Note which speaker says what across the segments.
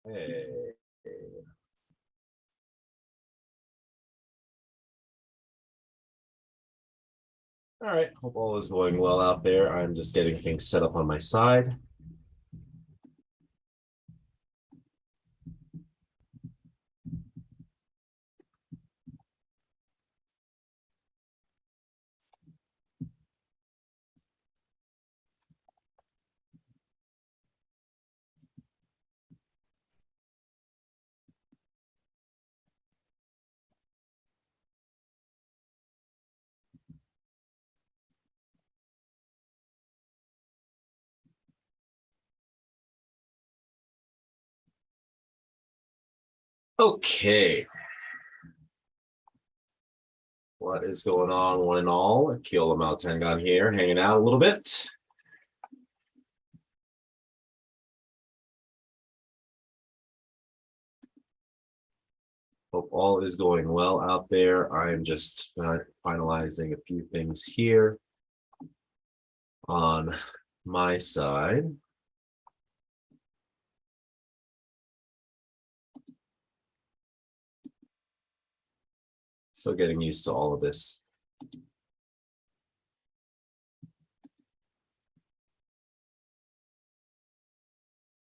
Speaker 1: Hey. All right. Hope all is going well out there. I'm just getting things set up on my side. Okay. What is going on, one and all? Akil Tengon here, hanging out a little bit. Hope all is going well out there. I'm just finalizing a few things here on my side. So getting used to all of this.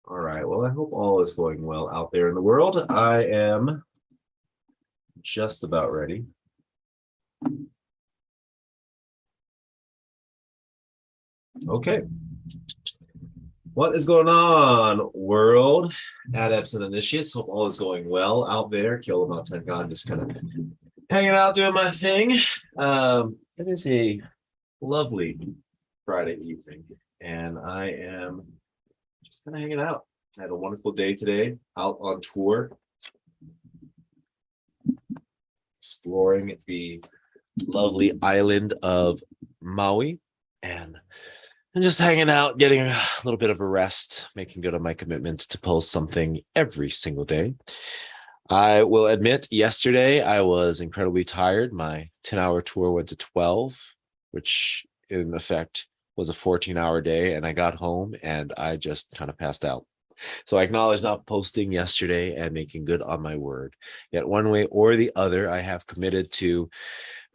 Speaker 1: All right. Well, I hope all is going well out there in the world. I am just about ready. Okay. What is going on, world? Adepts and initiates. Hope all is going well out there. Kyola Tenkan, just kind of hanging out, doing my thing. It is a lovely Friday evening, and I am just kind of hanging out. I had a wonderful day today, out on tour, exploring the lovely island of Maui, and just hanging out, getting a little bit of a rest, making good on my commitment to post something every single day. I will admit, yesterday I was incredibly tired. My 10-hour tour went to 12, which in effect was a 14-hour day, and I got home and I just kind of passed out. So I acknowledge not posting yesterday and making good on my word. Yet one way or the other, I have committed to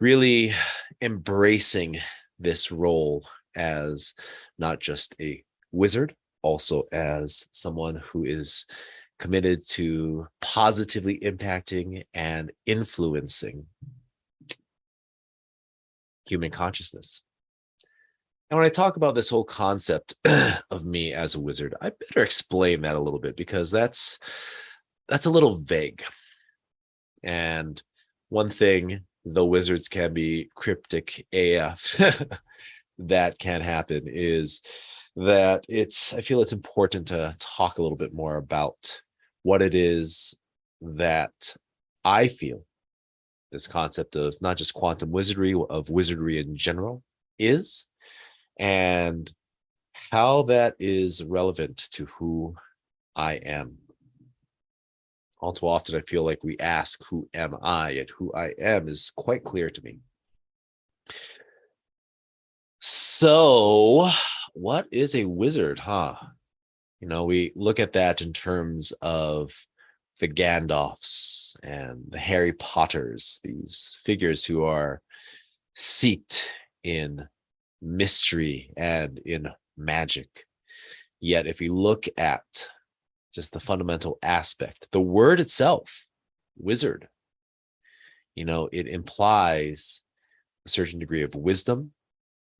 Speaker 1: really embracing this role as not just a wizard, also as someone who is committed to positively impacting and influencing human consciousness. And when I talk about this whole concept of me as a wizard, I better explain that a little bit, because that's a little vague. And one thing, though wizards can be cryptic AF, that can happen is that I feel it's important to talk a little bit more about what it is that I feel this concept of not just quantum wizardry, of wizardry in general is, and how that is relevant to who I am. All too often, I feel like we ask, who am I? Yet who I am is quite clear to me. So, what is a wizard, huh? We look at that in terms of the Gandalfs and the Harry Potters, these figures who are steeped in mystery and in magic. Yet, if we look at just the fundamental aspect, the word itself, wizard, it implies a certain degree of wisdom.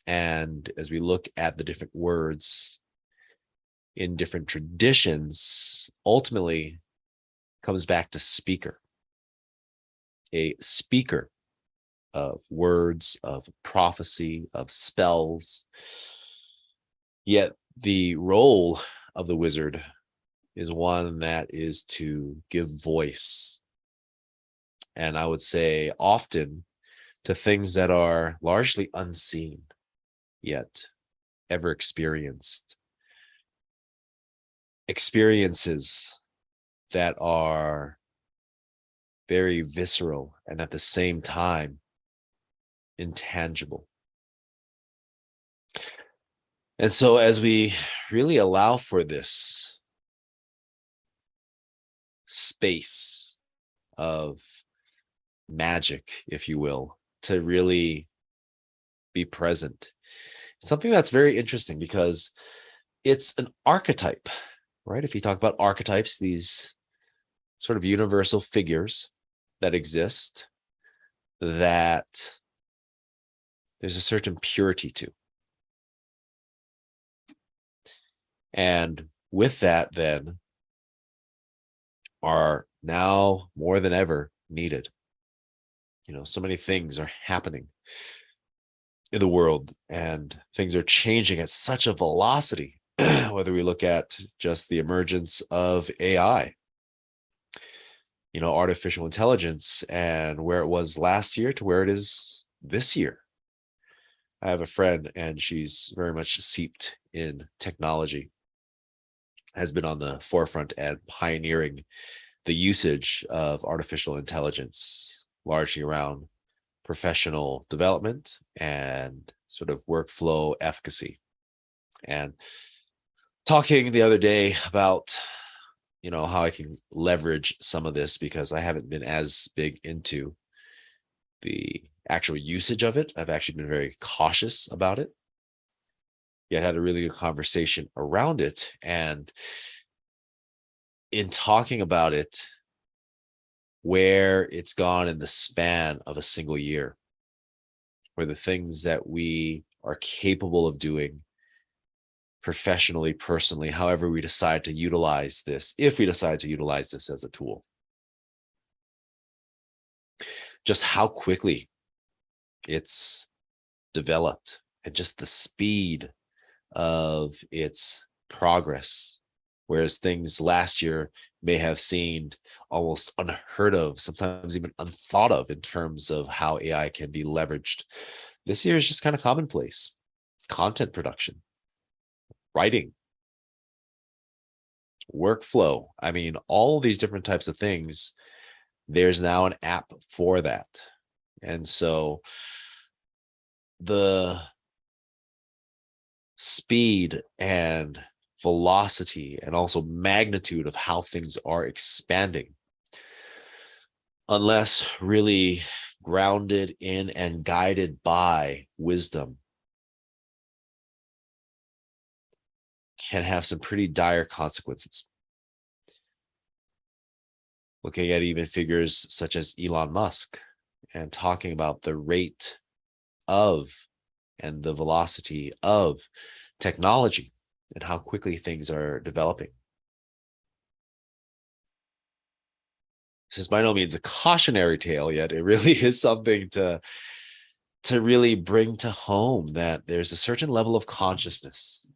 Speaker 1: And as we look at the different words in different traditions, ultimately comes back to speaker. A speaker of words, of prophecy, of spells. Yet the role of the wizard is one that is to give voice. And I would say often to things that are largely unseen, yet ever experienced. Experiences that are very visceral and at the same time intangible. And so as we really allow for this space of magic, if you will, to really be present. It's something that's very interesting because it's an archetype, right? If you talk about archetypes, these sort of universal figures that exist, that there's a certain purity to. And with that, then, are now more than ever needed. So many things are happening in the world and things are changing at such a velocity, whether we look at just the emergence of AI, artificial intelligence, and where it was last year to where it is this year. I have a friend and she's very much seeped in technology, has been on the forefront and pioneering the usage of artificial intelligence, largely around professional development and sort of workflow efficacy. And talking the other day about, how I can leverage some of this, because I haven't been as big into the actual usage of it. I've actually been very cautious about it. Yet had a really good conversation around it. And in talking about it, where it's gone in the span of a single year, where the things that we are capable of doing professionally, personally, however we decide to utilize this, if we decide to utilize this as a tool, just how quickly it's developed and just the speed of its progress. Whereas things last year may have seemed almost unheard of, sometimes even unthought of in terms of how AI can be leveraged. This year is just kind of commonplace. Content production, writing, workflow. I mean, all these different types of things, there's now an app for that. And so the speed and velocity and also magnitude of how things are expanding, unless really grounded in and guided by wisdom, can have some pretty dire consequences. Looking at even figures such as Elon Musk and talking about the rate of and the velocity of technology and how quickly things are developing. This is by no means a cautionary tale, yet it really is something to really bring to home that there's a certain level of consciousness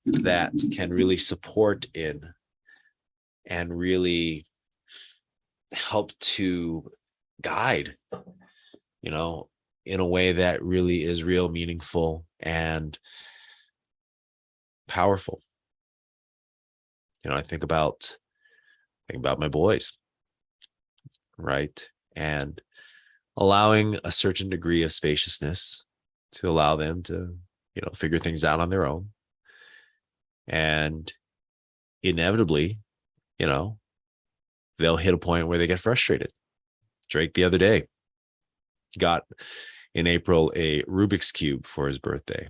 Speaker 1: that can really support in and really help to guide, in a way that really is real, meaningful, and powerful. I think about my boys, right? And allowing a certain degree of spaciousness to allow them to, figure things out on their own. And inevitably, they'll hit a point where they get frustrated. Drake the other day got in April a Rubik's Cube for his birthday.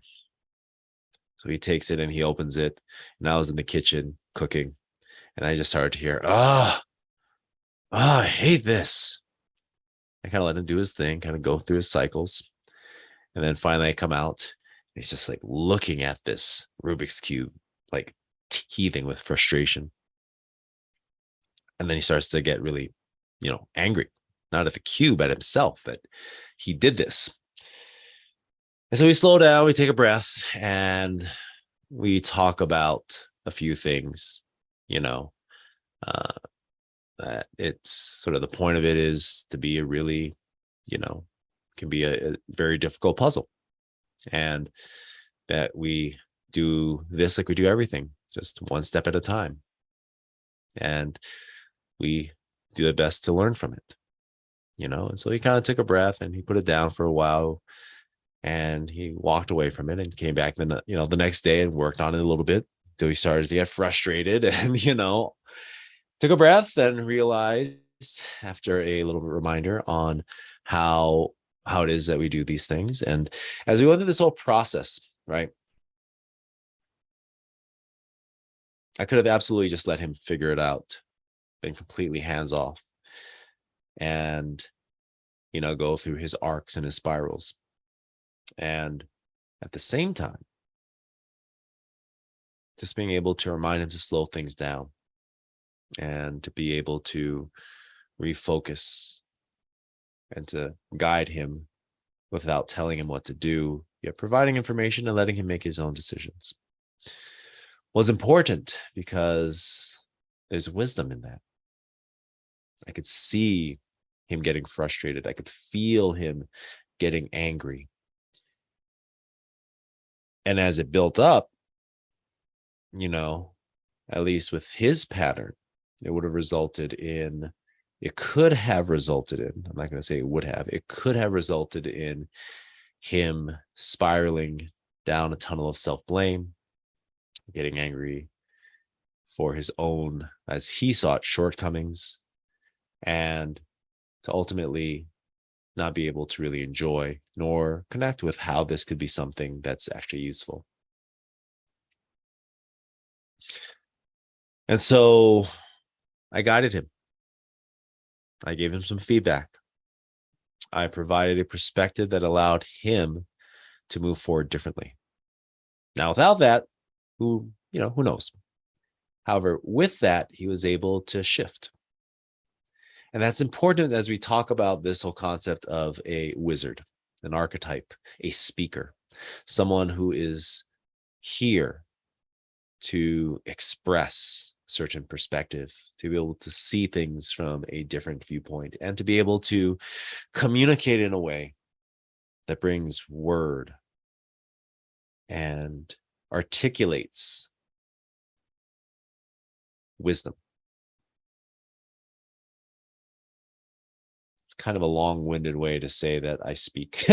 Speaker 1: So he takes it and he opens it. And I was in the kitchen cooking. And I just started to hear, I hate this. I kind of let him do his thing, kind of go through his cycles. And then finally I come out. He's just like looking at this Rubik's Cube, like teething with frustration. And then he starts to get really, angry, not at the cube, at himself that he did this. And so we slow down, we take a breath, and we talk about a few things, that it's sort of the point of it is to be a really, can be a very difficult puzzle. And that we do this like we do everything, just one step at a time. And we do the best to learn from it, And so he kind of took a breath and he put it down for a while and he walked away from it and came back then, the next day and worked on it a little bit until he started to get frustrated and, took a breath and realized after a little reminder on how it is that we do these things. And as we went through this whole process, right, I could have absolutely just let him figure it out, been completely hands off, and go through his arcs and his spirals. And at the same time, just being able to remind him to slow things down and to be able to refocus and to guide him without telling him what to do, yet providing information and letting him make his own decisions was important because there's wisdom in that. I could see him getting frustrated. I could feel him getting angry. And as it built up, at least with his pattern, it could have resulted in, I'm not going to say it could have resulted in him spiraling down a tunnel of self-blame, getting angry for his own, as he saw it, shortcomings, and to ultimately not be able to really enjoy nor connect with how this could be something that's actually useful. And so I guided him. I gave him some feedback. I provided a perspective that allowed him to move forward differently. Now, without that, who knows? However, with that, he was able to shift. And that's important as we talk about this whole concept of a wizard, an archetype, a speaker, someone who is here to express certain perspective, to be able to see things from a different viewpoint, and to be able to communicate in a way that brings word and articulates wisdom. It's kind of a long-winded way to say that I speak.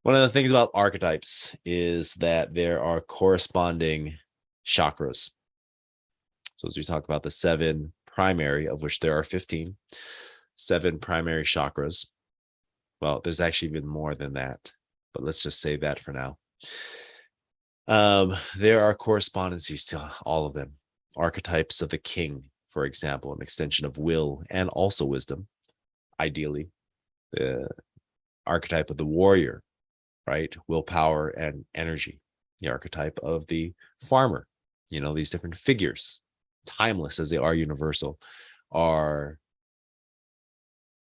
Speaker 1: One of the things about archetypes is that there are corresponding chakras. So as we talk about the 7 primary, of which there are 15, 7 primary chakras. Well, there's actually even more than that, but let's just say that for now. There are correspondences to all of them. Archetypes of the king, for example, an extension of will and also wisdom, ideally. The archetype of the warrior, right? Willpower and energy. The archetype of the farmer, these different figures, timeless as they are universal, are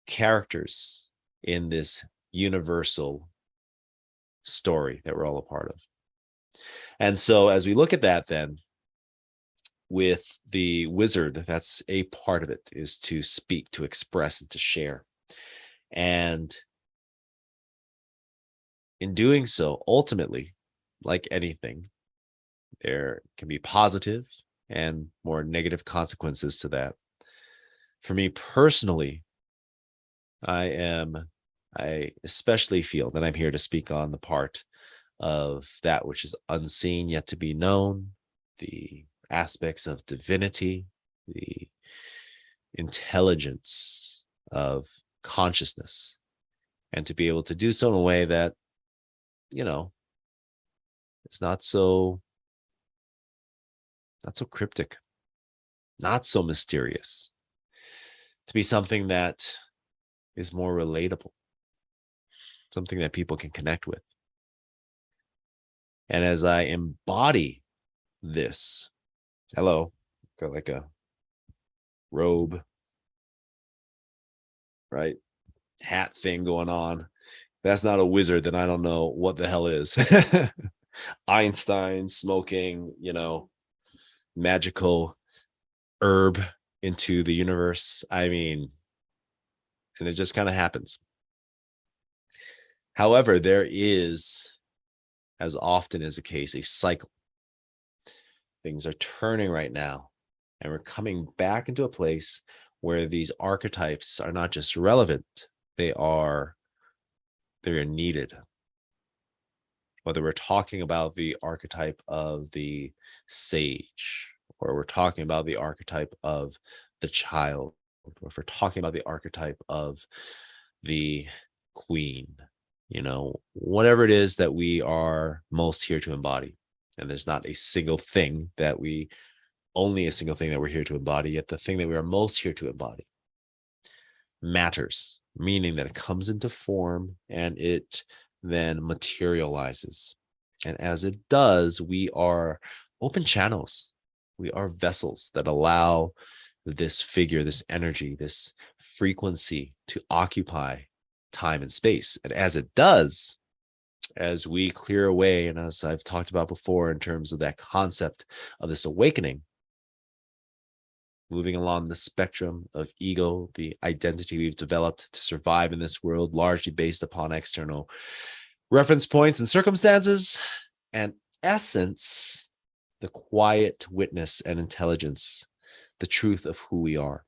Speaker 1: characters in this universal story that we're all a part of. And so as we look at that, then with the wizard, that's a part of it, is to speak, to express, and to share. And in doing so, ultimately, like anything, there can be positive and more negative consequences to that. For me personally, I especially feel that I'm here to speak on the part of that which is unseen yet to be known, the aspects of divinity, the intelligence of consciousness, and to be able to do so in a way that, it's not so cryptic, not so mysterious, to be something that is more relatable, something that people can connect with. And as I embody this, got like a robe, right? Hat thing going on. That's not a wizard, then I don't know what the hell is. Einstein smoking, magical herb into the universe. I mean, and it just kind of happens. However, there is, as often is the case, a cycle. Things are turning right now, and we're coming back into a place where these archetypes are not just relevant, they're needed. Whether we're talking about the archetype of the sage or we're talking about the archetype of the child, or if we're talking about the archetype of the queen, whatever it is that we are most here to embody. And there's not a single thing that only a single thing that we're here to embody, yet the thing that we are most here to embody matters, meaning that it comes into form and it then materializes. And as it does, we are open channels. We are vessels that allow this figure, this energy, this frequency to occupy time and space. And as it does, as we clear away, and as I've talked about before in terms of that concept of this awakening, moving along the spectrum of ego, the identity we've developed to survive in this world, largely based upon external reference points and circumstances, and essence, the quiet witness and intelligence, the truth of who we are.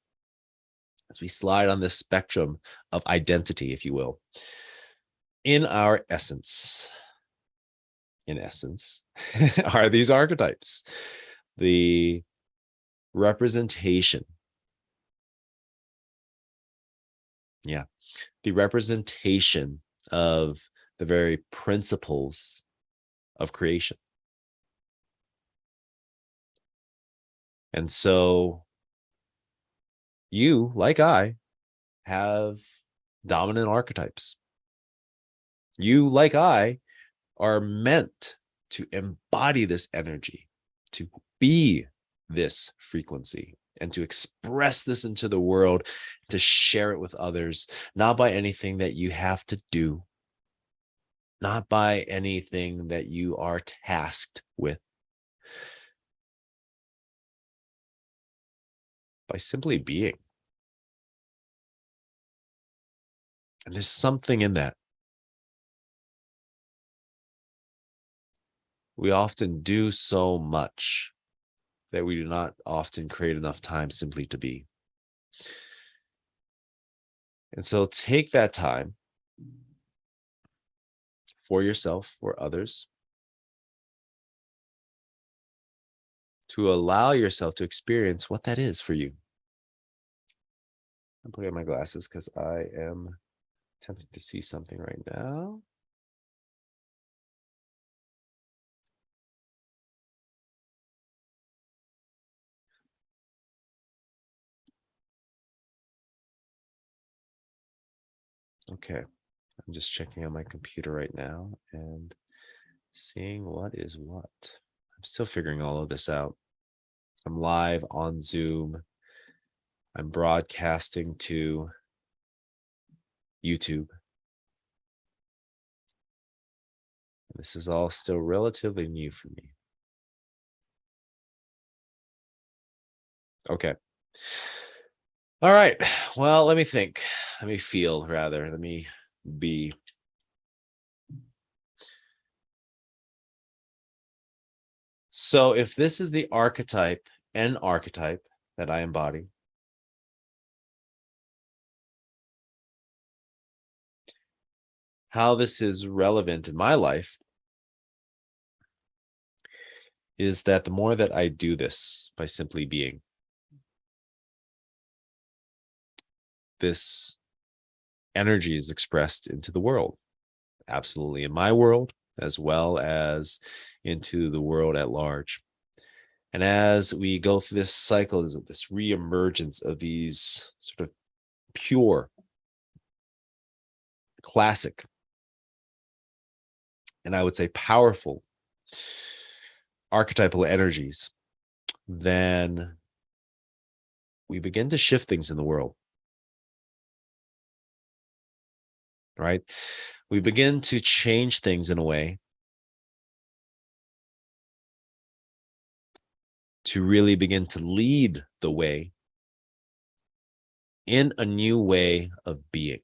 Speaker 1: As we slide on this spectrum of identity, if you will, in our essence, are these archetypes, the representation. Yeah, the representation of the very principles of creation. And so you, like I, have dominant archetypes. You, like I, are meant to embody this energy, to be this frequency, and to express this into the world, to share it with others, not by anything that you have to do, not by anything that you are tasked with, by simply being. And there's something in that. We often do so much that we do not often create enough time simply to be. And so take that time for yourself, for others, to allow yourself to experience what that is for you. I'm putting on my glasses because I am tempted to see something right now. Okay, I'm just checking on my computer right now and seeing what is what. I'm still figuring all of this out. I'm live on Zoom. I'm broadcasting to YouTube. This is all still relatively new for me. Okay. All right. Well, let me think. Let me feel, rather. Let me be. So if this is the archetype, an archetype that I embody, how this is relevant in my life is that the more that I do this by simply being, this energy is expressed into the world, absolutely in my world, as well as into the world at large. And as we go through this cycle, is this reemergence of these sort of pure, classic, and I would say powerful archetypal energies, then we begin to shift things in the world, right? We begin to change things in a way to really begin to lead the way in a new way of being.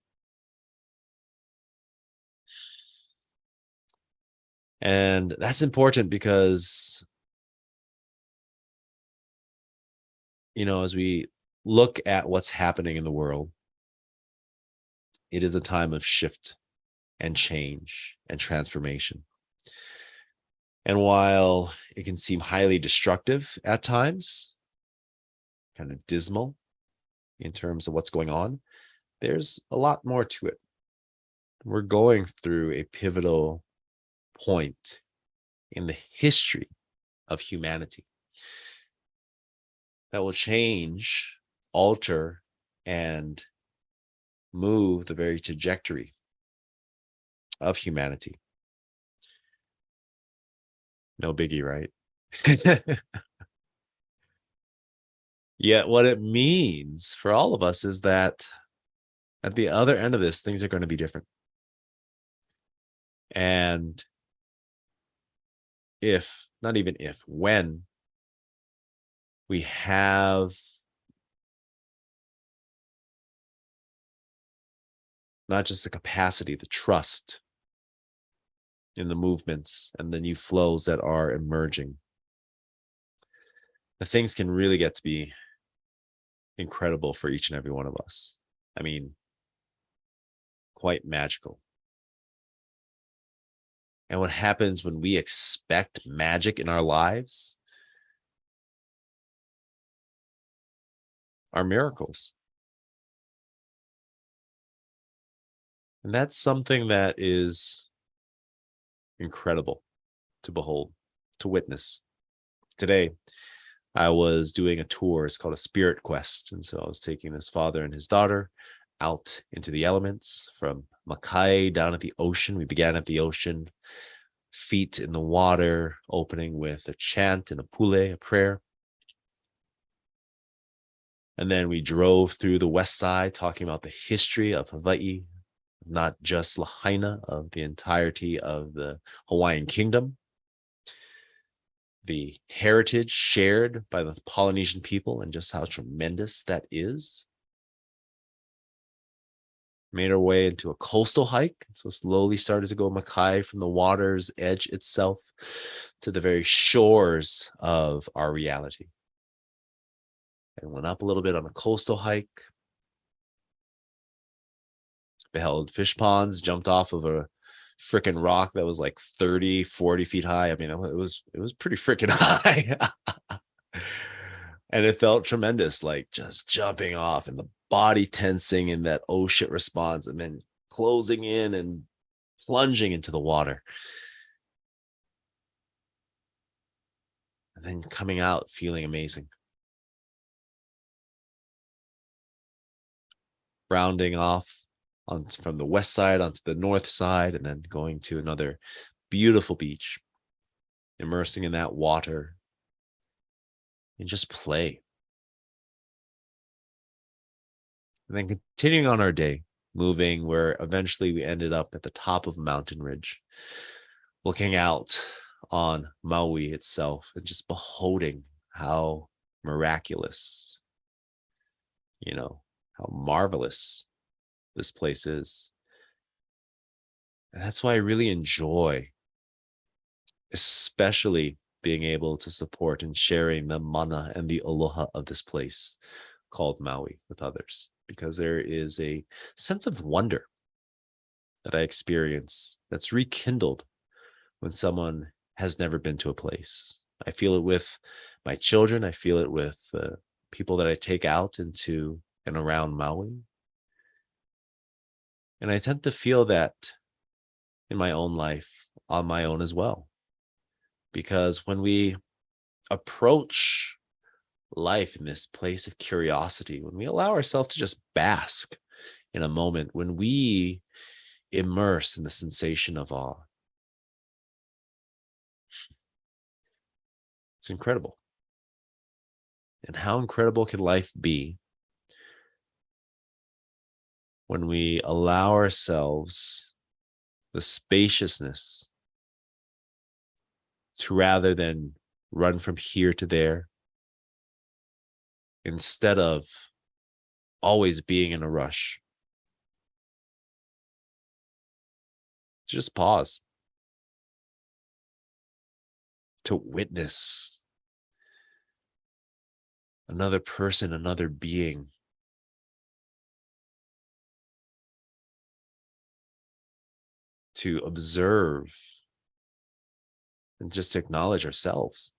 Speaker 1: And that's important because, as we look at what's happening in the world, it is a time of shift and change and transformation. And while it can seem highly destructive at times, kind of dismal in terms of what's going on, there's a lot more to it. We're going through a pivotal point in the history of humanity that will change, alter, and move the very trajectory of humanity. No biggie, right? Yet what it means for all of us is that at the other end of this, things are going to be different. And if, not even if, when we have not just the capacity, the trust in the movements and the new flows that are emerging, the things can really get to be incredible for each and every one of us. I mean, quite magical. And what happens when we expect magic in our lives are miracles. And that's something that is incredible to behold, to witness. Today, I was doing a tour. It's called a spirit quest. And so I was taking this father and his daughter out into the elements from Makai down at the ocean. We began at the ocean, feet in the water, opening with a chant and a pule, a prayer. And then we drove through the west side, talking about the history of Hawaii, not just Lahaina, of the entirety of the Hawaiian kingdom, the heritage shared by the Polynesian people, and just how tremendous that is. Made our way into a coastal hike. So slowly started to go Makai from the water's edge itself to the very shores of our reality. And went up a little bit on a coastal hike. Beheld fish ponds, jumped off of a freaking rock that was like 30, 40 feet high. I mean, it was pretty freaking high. And it felt tremendous, like just jumping off and the body tensing in that oh shit response, and then closing in and plunging into the water. And then coming out feeling amazing. Rounding off from the west side onto the north side, and then going to another beautiful beach, immersing in that water and just play. And then continuing on our day, moving where eventually we ended up at the top of a mountain ridge, looking out on Maui itself and just beholding how miraculous, how marvelous this place is. And that's why I really enjoy, especially being able to support and sharing the mana and the aloha of this place called Maui with others, because there is a sense of wonder that I experience that's rekindled when someone has never been to a place. I feel it with my children. I feel it with people that I take out into and around Maui. And I tend to feel that in my own life, on my own as well. Because when we approach life in this place of curiosity, when we allow ourselves to just bask in a moment, when we immerse in the sensation of awe, it's incredible. And how incredible can life be when we allow ourselves the spaciousness to, rather than run from here to there, instead of always being in a rush, to just pause, to witness another person, another being, to observe and just acknowledge ourselves.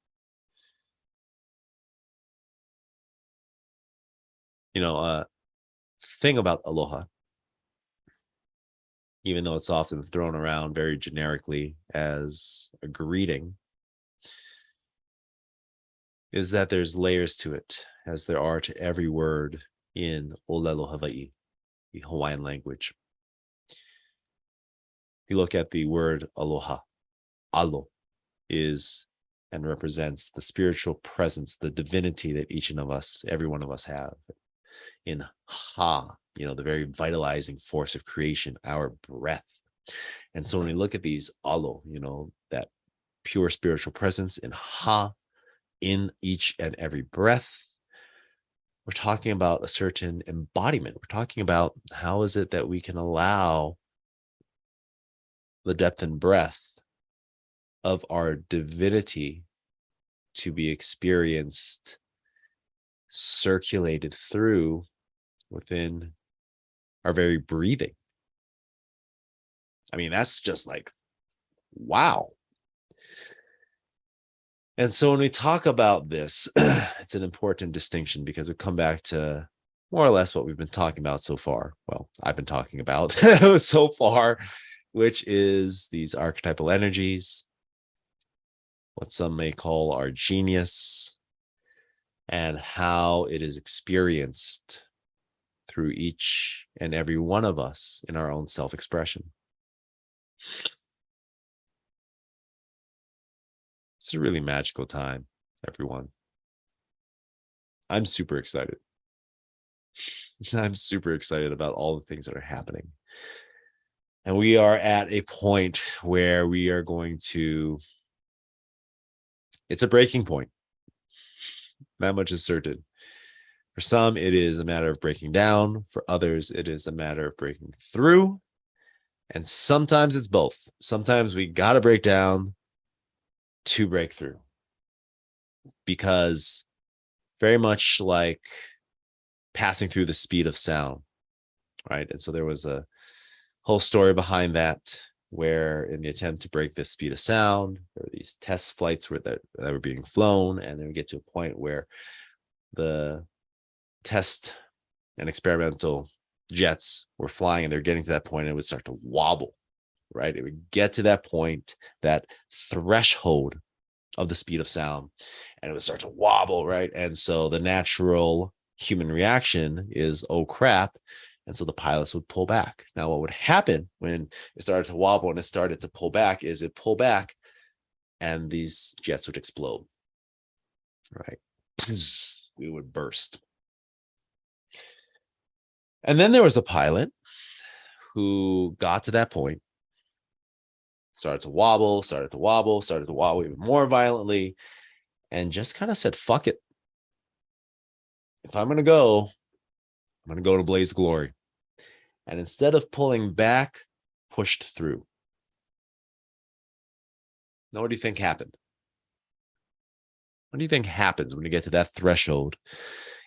Speaker 1: Thing about aloha, even though it's often thrown around very generically as a greeting, is that there's layers to it, as there are to every word in Olelo Hawaii, the Hawaiian language. If you look at the word aloha, alo is and represents the spiritual presence, the divinity that each of us, every one of us have. In ha, the very vitalizing force of creation, our breath. And so when we look at these alo, that pure spiritual presence in ha, in each and every breath, we're talking about a certain embodiment. We're talking about how is it that we can allow the depth and breadth of our divinity to be experienced, circulated through within our very breathing. I mean, that's just like, wow. And so when we talk about this, it's an important distinction because we come back to more or less what we've been talking about so far. Well, I've been talking about so far, which is these archetypal energies, what some may call our genius, and how it is experienced through each and every one of us in our own self-expression. It's a really magical time, everyone. I'm super excited. I'm super excited about all the things that are happening. And we are at a point where we are going to, it's a breaking point. That much is certain. For some, it is a matter of breaking down. For others, it is a matter of breaking through. And sometimes it's both. Sometimes we got to break down to break through. Because very much like passing through the speed of sound, right? And so there was a whole story behind that, where in the attempt to break the speed of sound, there were these test flights that were being flown, and then we get to a point where the test and experimental jets were flying, and they're getting to that point, and it would start to wobble, right? It would get to that point, that threshold of the speed of sound, and it would start to wobble, right? And so the natural human reaction is, oh crap. And so the pilots would pull back. Now, what would happen when it started to wobble and it started to pull back is it pull back and these jets would explode, right? We would burst. And then there was a pilot who got to that point, started to wobble even more violently, and just kind of said, fuck it. If I'm going to go, I'm going to go to blaze glory. And instead of pulling back, pushed through. Now, what do you think happened? What do you think happens when you get to that threshold,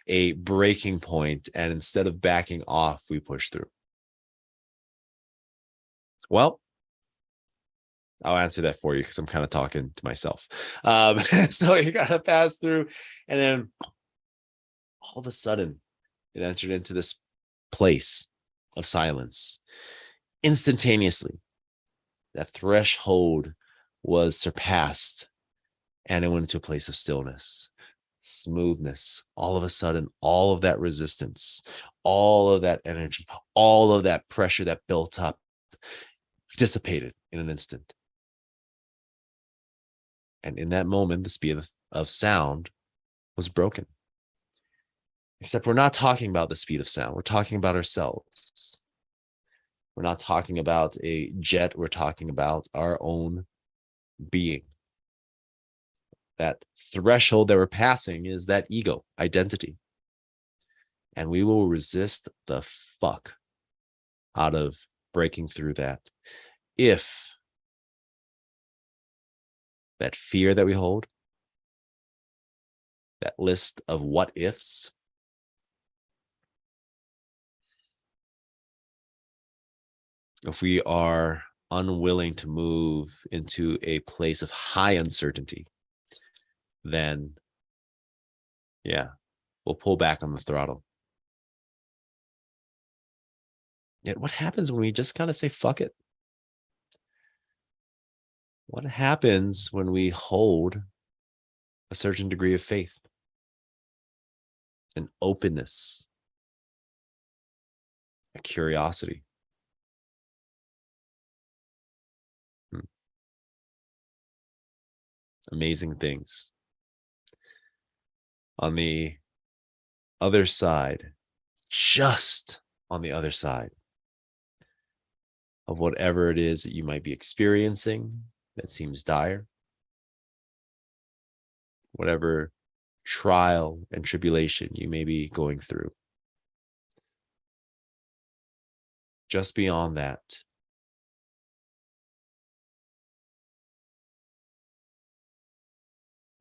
Speaker 1: a breaking point, and instead of backing off, we push through? Well, I'll answer that for you because I'm kind of talking to myself. So you got to pass through, and then all of a sudden, it entered into this place of silence. Instantaneously, that threshold was surpassed, and it went into a place of stillness, smoothness. All of a sudden, all of that resistance, all of that energy, all of that pressure that built up dissipated in an instant. And in that moment, the speed of sound was broken. Except we're not talking about the speed of sound. We're talking about ourselves. We're not talking about a jet. We're talking about our own being. That threshold that we're passing is that ego, identity. And we will resist the fuck out of breaking through that if that fear that we hold, that list of what ifs, if we are unwilling to move into a place of high uncertainty, then yeah, we'll pull back on the throttle. Yet what happens when we just kind of say, fuck it? What happens when we hold a certain degree of faith, an openness, a curiosity? Amazing things. On the other side, just on the other side of whatever it is that you might be experiencing that seems dire, whatever trial and tribulation you may be going through, just beyond that,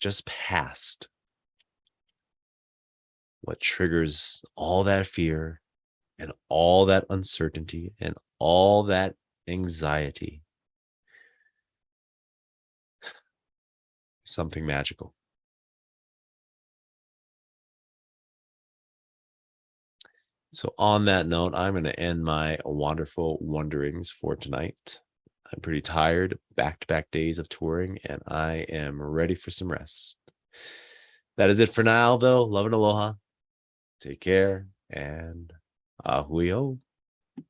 Speaker 1: just past what triggers all that fear and all that uncertainty and all that anxiety, something magical. So on that note, I'm going to end my wonderful wanderings for tonight. I'm pretty tired, back-to-back days of touring, and I am ready for some rest. That is it for now, though. Love and aloha. Take care, and ahui ho.